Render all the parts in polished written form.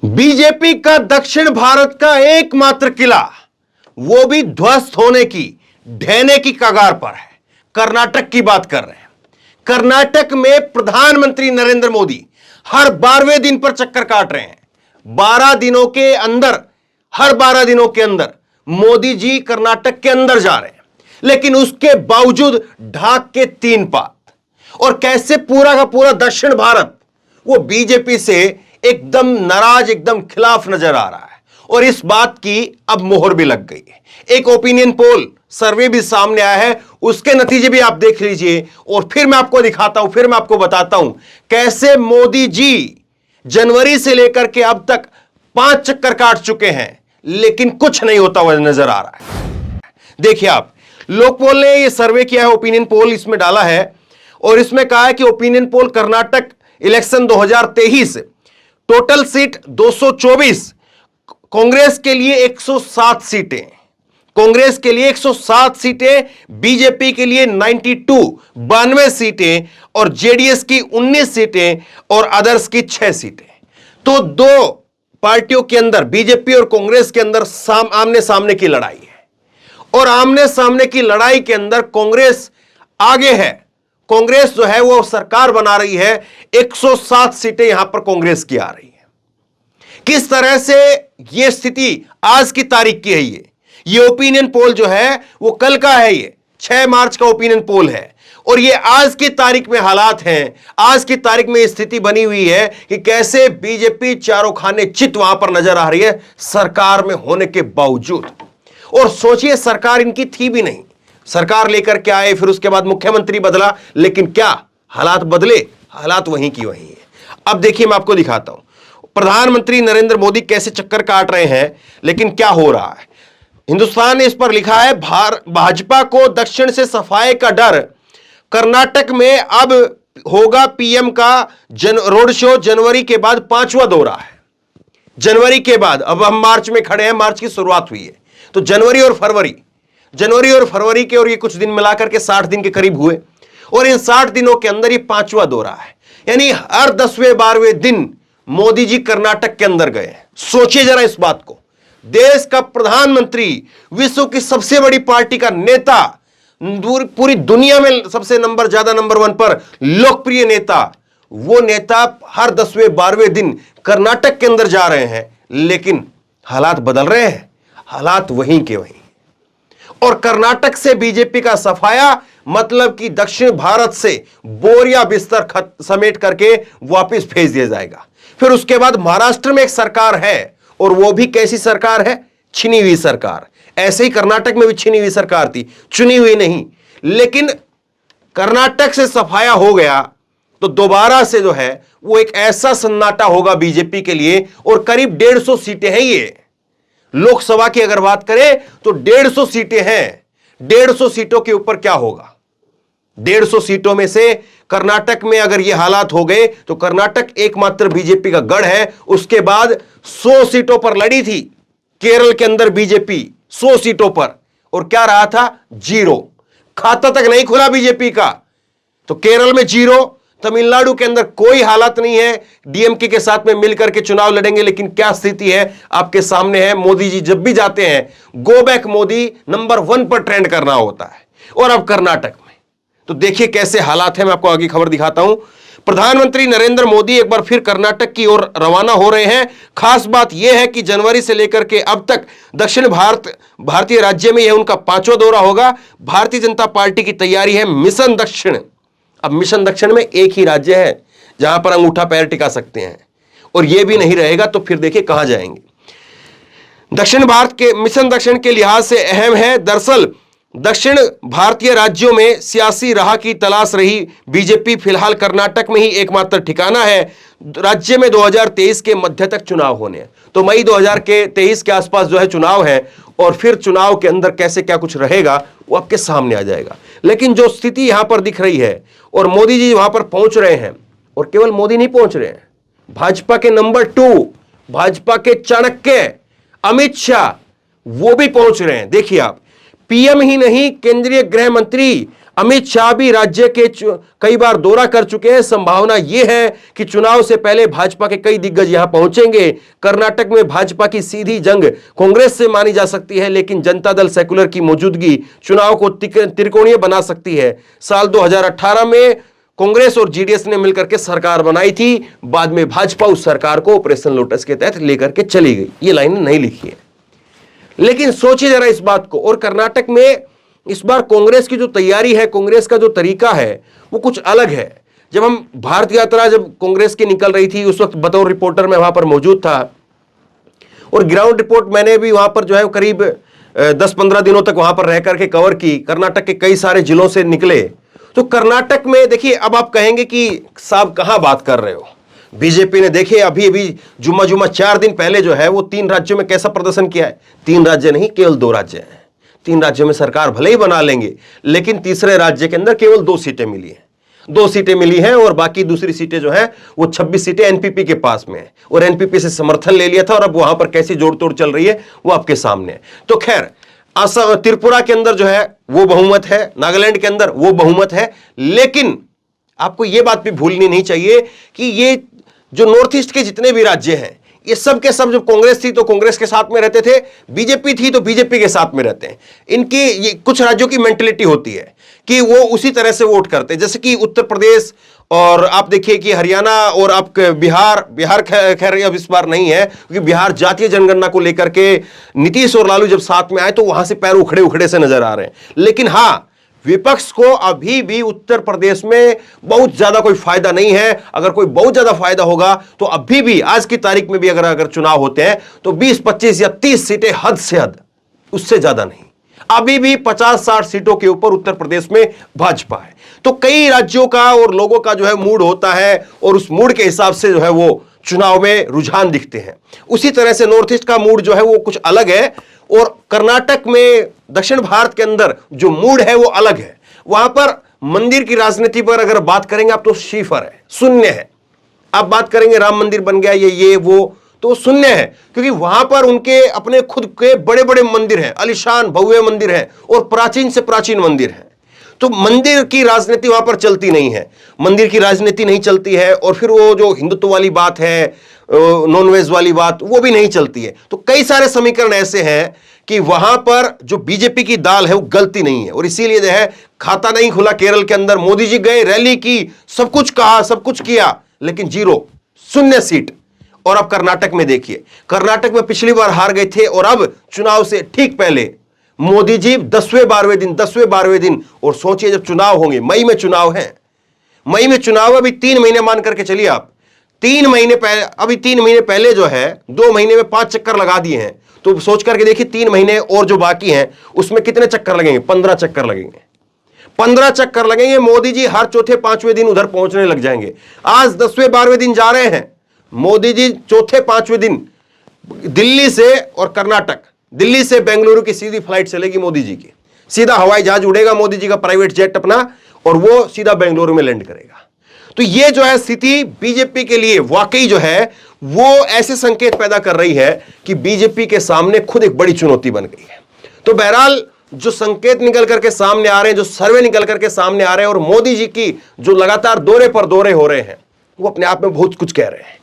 BJP का दक्षिण भारत का एकमात्र किला, वो भी ध्वस्त होने की, ढहने की कगार पर है। कर्नाटक की बात कर रहे हैं। कर्नाटक में प्रधानमंत्री नरेंद्र मोदी हर 12वें दिन पर चक्कर काट रहे हैं। 12 दिनों के अंदर, हर 12 दिनों के अंदर मोदी जी कर्नाटक के अंदर जा रहे हैं, लेकिन उसके बावजूद ढाक के 3 पात। और कैसे पूरा का पूरा दक्षिण भारत वो बीजेपी से एकदम नाराज, एकदम खिलाफ नजर आ रहा है। और इस बात की अब मोहर भी लग गई है। एक ओपिनियन पोल सर्वे भी सामने आया है, उसके नतीजे भी आप देख लीजिए। और फिर मैं आपको दिखाता हूं, फिर मैं आपको बताता हूं कैसे मोदी जी जनवरी से लेकर के अब तक 5 चक्कर काट चुके हैं, लेकिन कुछ नहीं होता हुआ नजर आ रहा है। देखिए आप, लोकपोल ने यह सर्वे किया है, ओपिनियन पोल इसमें डाला है, और इसमें कहा है कि opinion poll Karnataka election 2023 total seat 224, Congress के लिए 107 सीटें, कांग्रेस के लिए 107 सीटें, बीजेपी के लिए 92 सीटें, और जेडीएस की 19 सीटें और अदर्स की 6 सीटें। तो दो पार्टियों के अंदर, बीजेपी और कांग्रेस के अंदर आमने सामने की लड़ाई है। और आमने सामने की लड़ाई के अंदर कांग्रेस आगे है। कांग्रेस जो है वो सरकार बना रही है, 107 सीटें यहां पर कांग्रेस की आ रही है। किस तरह से ये स्थिति आज की तारीख की है, ये ओपिनियन पोल जो है वो कल का है, ये 6 मार्च का ओपिनियन पोल है। और ये आज की तारीख में हालात हैं, आज की तारीख में स्थिति बनी हुई है कि कैसे बीजेपी चारों खाने चित वहां पर नजर आ रही है सरकार में होने के बावजूद। और सोचिए, सरकार इनकी थी भी नहीं, सरकार लेकर के आए, फिर उसके बाद मुख्यमंत्री बदला, लेकिन क्या हालात बदले? हालात वहीं की वहीं है। अब देखिए, मैं आपको दिखाता हूं प्रधानमंत्री नरेंद्र मोदी कैसे चक्कर काट रहे हैं, लेकिन क्या हो रहा है। हिंदुस्तान ने इस पर लिखा है, भाजपा को दक्षिण से सफाए का डर, कर्नाटक में अब होगा पीएम का रोड शो। जनवरी के बाद 5वां दौरा है। जनवरी के बाद, अब हम मार्च में खड़े हैं, मार्च की शुरुआत हुई है, तो जनवरी और फरवरी के, और ये कुछ दिन मिलाकर के 60 दिन के करीब हुए। और इन 60 दिनों के अंदर ये 5वां दौरा है, यानी हर 10वें 12वें दिन मोदी जी कर्नाटक के अंदर गए। सोचिए जरा इस बात को, देश का प्रधानमंत्री, विश्व की सबसे बड़ी पार्टी का नेता, पूरी दुनिया में सबसे ज्यादा नंबर 1 पर लोकप्रिय नेता, वो नेता हर 10वें 12वें दिन कर्नाटक के अंदर जा रहे हैं, लेकिन हालात बदल रहे हैं, हालात वहीं के वहीं। और कर्नाटक से बीजेपी का सफाया, मतलब कि दक्षिण भारत से बोरिया बिस्तर समेट करके वापस भेज दिया जाएगा। फिर उसके बाद महाराष्ट्र में एक सरकार है, और वो भी कैसी सरकार है? छिनी हुई सरकार। ऐसे ही कर्नाटक में भी छिनी हुई सरकार थी, चुनी हुई नहीं। लेकिन कर्नाटक से सफाया हो गया तो दोबारा से जो है वो एक ऐसा सन्नाटा होगा बीजेपी के लिए। और करीब 150 सीटें हैं, ये लोकसभा की अगर बात करें तो 150 सीटें हैं। 150 सीटों के ऊपर क्या होगा? 150 सीटों में से कर्नाटक में अगर ये हालात हो गए तो कर्नाटक एकमात्र बीजेपी का गढ़ है। उसके बाद 100 सीटों पर लड़ी थी केरल के अंदर बीजेपी, 100 सीटों पर, और क्या रहा था? 0, खाता तक नहीं खुला बीजेपी का। तो केरल में 0, तमिलनाडु के अंदर कोई हालात नहीं है, डीएमके के साथ में मिलकर के चुनाव लड़ेंगे। लेकिन क्या स्थिति है आपके सामने है। मोदी जी जब भी जाते हैं, गो बैक मोदी नंबर 1 पर ट्रेंड करना होता है। और अब कर्नाटक में तो देखिए कैसे हालात है। मैं आपको आगे खबर दिखाता हूं। प्रधानमंत्री नरेंद्र मोदी एक बार फिर कर्नाटक की ओर रवाना हो रहे हैं। खास बात यह है कि जनवरी से लेकर के अब तक दक्षिण भारतीय राज्य में यह उनका 5वां दौरा होगा। भारतीय जनता पार्टी की तैयारी है मिशन दक्षिण। अब मिशन दक्षिण में एक ही राज्य है जहां पर अंगूठा पैर टिका सकते हैं, और यह भी नहीं रहेगा तो फिर देखिए कहां जाएंगे। दक्षिण भारत के मिशन दक्षिण के लिहाज से अहम है। दरअसल दक्षिण भारतीय राज्यों में सियासी राह की तलाश रही बीजेपी फिलहाल कर्नाटक में ही एकमात्र ठिकाना है। राज्य में 2023 के मध्य तक चुनाव होने हैं, तो मई 2023 के आसपास जो है चुनाव है। और फिर चुनाव के अंदर कैसे क्या कुछ रहेगा वो आपके सामने आ जाएगा। लेकिन जो स्थिति यहां पर दिख रही है, और मोदी जी वहां पर पहुंच रहे हैं, और केवल मोदी नहीं पहुंच रहे हैं, भाजपा के नंबर 2, भाजपा के चाणक्य अमित शाह, वो भी पहुंच रहे हैं। देखिए आप, पीएम ही नहीं, केंद्रीय गृह मंत्री अमित शाह भी राज्य के कई बार दौरा कर चुके हैं। संभावना यह है कि चुनाव से पहले भाजपा के कई दिग्गज यहां पहुंचेंगे। कर्नाटक में भाजपा की सीधी जंग कांग्रेस से मानी जा सकती है, लेकिन जनता दल सेकुलर की मौजूदगी चुनाव को त्रिकोणीय बना सकती है। साल 2018 में कांग्रेस और जेडीएस ने मिलकर के सरकार बनाई थी। बाद में भाजपा उस सरकार को ऑपरेशन लोटस के तहत लेकर के चली गई। ये लाइन नहीं लिखी है, लेकिन सोचिए जरा इस बात को। और कर्नाटक में इस बार कांग्रेस की जो तैयारी है, कांग्रेस का जो तरीका है वो कुछ अलग है। जब हम भारत यात्रा जब कांग्रेस की निकल रही थी, उस वक्त बतौर रिपोर्टर मैं वहां पर मौजूद था और ग्राउंड रिपोर्ट मैंने भी वहां पर जो है करीब 10-15 दिनों तक वहां पर रह करके कवर की। कर्नाटक के कई सारे जिलों से निकले। तो कर्नाटक में देखिए, अब आप कहेंगे कि साहब कहां बात कर रहे हो, बीजेपी ने देखिए अभी जुम्मा 4 दिन पहले जो है वो 3 राज्यों में कैसा प्रदर्शन किया है। 3 राज्य नहीं, केवल 2 राज्य हैं। 3 राज्यों में सरकार भले ही बना लेंगे, लेकिन तीसरे राज्य के अंदर केवल 2 सीटें मिली हैं। 2 सीटें मिली हैं और बाकी दूसरी सीटें जो है वो 26 सीटें एनपीपी के पास में है और एनपीपी से समर्थन ले लिया था और अब वहां पर कैसी जोड़ तोड़ चल रही है वो आपके सामने है। तो खैर, असम, त्रिपुरा के अंदर जो है वो बहुमत है, नागालैंड के अंदर वो बहुमत है, लेकिन आपको यह बात भी भूलनी नहीं चाहिए कि ये जो नॉर्थ ईस्ट के जितने भी राज्य हैं, ये सब के सब, जब कांग्रेस थी तो कांग्रेस के साथ में रहते थे, बीजेपी थी तो बीजेपी के साथ में रहते हैं। इनकी ये कुछ राज्यों की मेंटेलिटी होती है कि वो उसी तरह से वोट करते हैं। जैसे कि उत्तर प्रदेश और आप देखिए कि हरियाणा और आप बिहार खैर अब इस बार नहीं है, क्योंकि बिहार जातीय जनगणना को लेकर के नीतीश और लालू जब साथ में आए तो वहां से पैर उखड़े उखड़े से नजर आ रहे हैं। लेकिन हां, विपक्ष को अभी भी उत्तर प्रदेश में बहुत ज्यादा कोई फायदा नहीं है। अगर कोई बहुत ज्यादा फायदा होगा तो अभी भी आज की तारीख में भी अगर चुनाव होते हैं तो 20, 25 या 30 सीटें हद से हद, उससे ज्यादा नहीं। अभी भी 50-60 सीटों के ऊपर उत्तर प्रदेश में भाजपा है। तो कई राज्यों का और लोगों का जो है मूड होता है और उस मूड के हिसाब से जो है वो चुनाव में रुझान दिखते हैं। उसी तरह से नॉर्थ ईस्ट का मूड जो है वो कुछ अलग है और कर्नाटक में, दक्षिण भारत के अंदर जो मूड है वो अलग है। वहां पर मंदिर की राजनीति पर अगर बात करेंगे आप तो शिफर है, शून्य है। आप बात करेंगे राम मंदिर बन गया ये वो, तो शून्य है, क्योंकि वहां पर उनके अपने खुद के बड़े बड़े मंदिर हैं, आलीशान भव्य मंदिर हैं और प्राचीन से प्राचीन मंदिर हैं। तो मंदिर की राजनीति वहां पर चलती नहीं है, मंदिर की राजनीति नहीं चलती है। और फिर वो जो हिंदुत्व वाली बात है, नॉनवेज वाली बात, वो भी नहीं चलती है। तो कई सारे समीकरण ऐसे हैं कि वहां पर जो बीजेपी की दाल है वो गलती नहीं है और इसीलिए जो है खाता नहीं खुला केरल के अंदर। मोदी जी गए, रैली की, सब कुछ कहा, सब कुछ किया, लेकिन 0, शून्य सीट। और अब कर्नाटक में देखिए, कर्नाटक में पिछली बार हार गए थे और अब चुनाव से ठीक पहले मोदी जी 10वें-12वें दिन, और सोचिए जब चुनाव होंगे, मई में चुनाव है, मई में चुनाव, अभी 3 महीने मान करके चलिए आप, 3 महीने पहले, अभी 3 महीने पहले जो है 2 महीने में 5 चक्कर लगा दिए हैं। तो सोच करके देखिए 3 महीने और जो बाकी हैं उसमें कितने चक्कर लगेंगे? 15 चक्कर लगेंगे। 15 चक्कर लगेंगे। मोदी जी हर चौथे 5वें दिन उधर पहुंचने लग जाएंगे। आज 10वें-12वें दिन जा रहे हैं मोदी जी, चौथे 5वें दिन दिल्ली से, और कर्नाटक, दिल्ली से बेंगलुरु की सीधी फ्लाइट चलेगी मोदी जी की, सीधा हवाई जहाज उड़ेगा मोदी जी का प्राइवेट जेट अपना, और वो सीधा बेंगलुरु में लैंड करेगा। तो ये जो है स्थिति बीजेपी के लिए वाकई जो है वो ऐसे संकेत पैदा कर रही है कि बीजेपी के सामने खुद एक बड़ी चुनौती बन गई है। तो बहरहाल जो संकेत निकल करके सामने आ रहे हैं, जो सर्वे निकल करके सामने आ रहे हैं, और मोदी जी की जो लगातार दौरे पर दौरे हो रहे हैं, वो अपने आप में बहुत कुछ कह रहे हैं।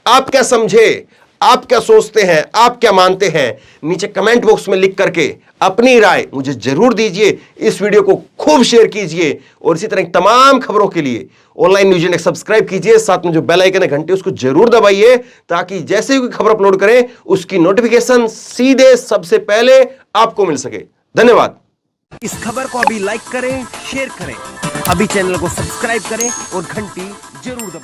आप क्या समझे, आप क्या सोचते हैं, आप क्या मानते हैं? नीचे कमेंट बॉक्स में लिख करके अपनी राय मुझे जरूर दीजिए। इस वीडियो को खूब शेयर कीजिए और इसी तरह तमाम खबरों के लिए ऑनलाइन न्यूज़ इंडेक्स सब्सक्राइब कीजिए। साथ में जो बेल आइकन है घंटे, उसको जरूर दबाइए, ताकि जैसे ही कोई खबर अपलोड करें उसकी नोटिफिकेशन सीधे सबसे पहले आपको मिल सके। धन्यवाद। इस खबर को अभी लाइक करें, शेयर करें, अभी चैनल को सब्सक्राइब करें और घंटी जरूर दबाएं।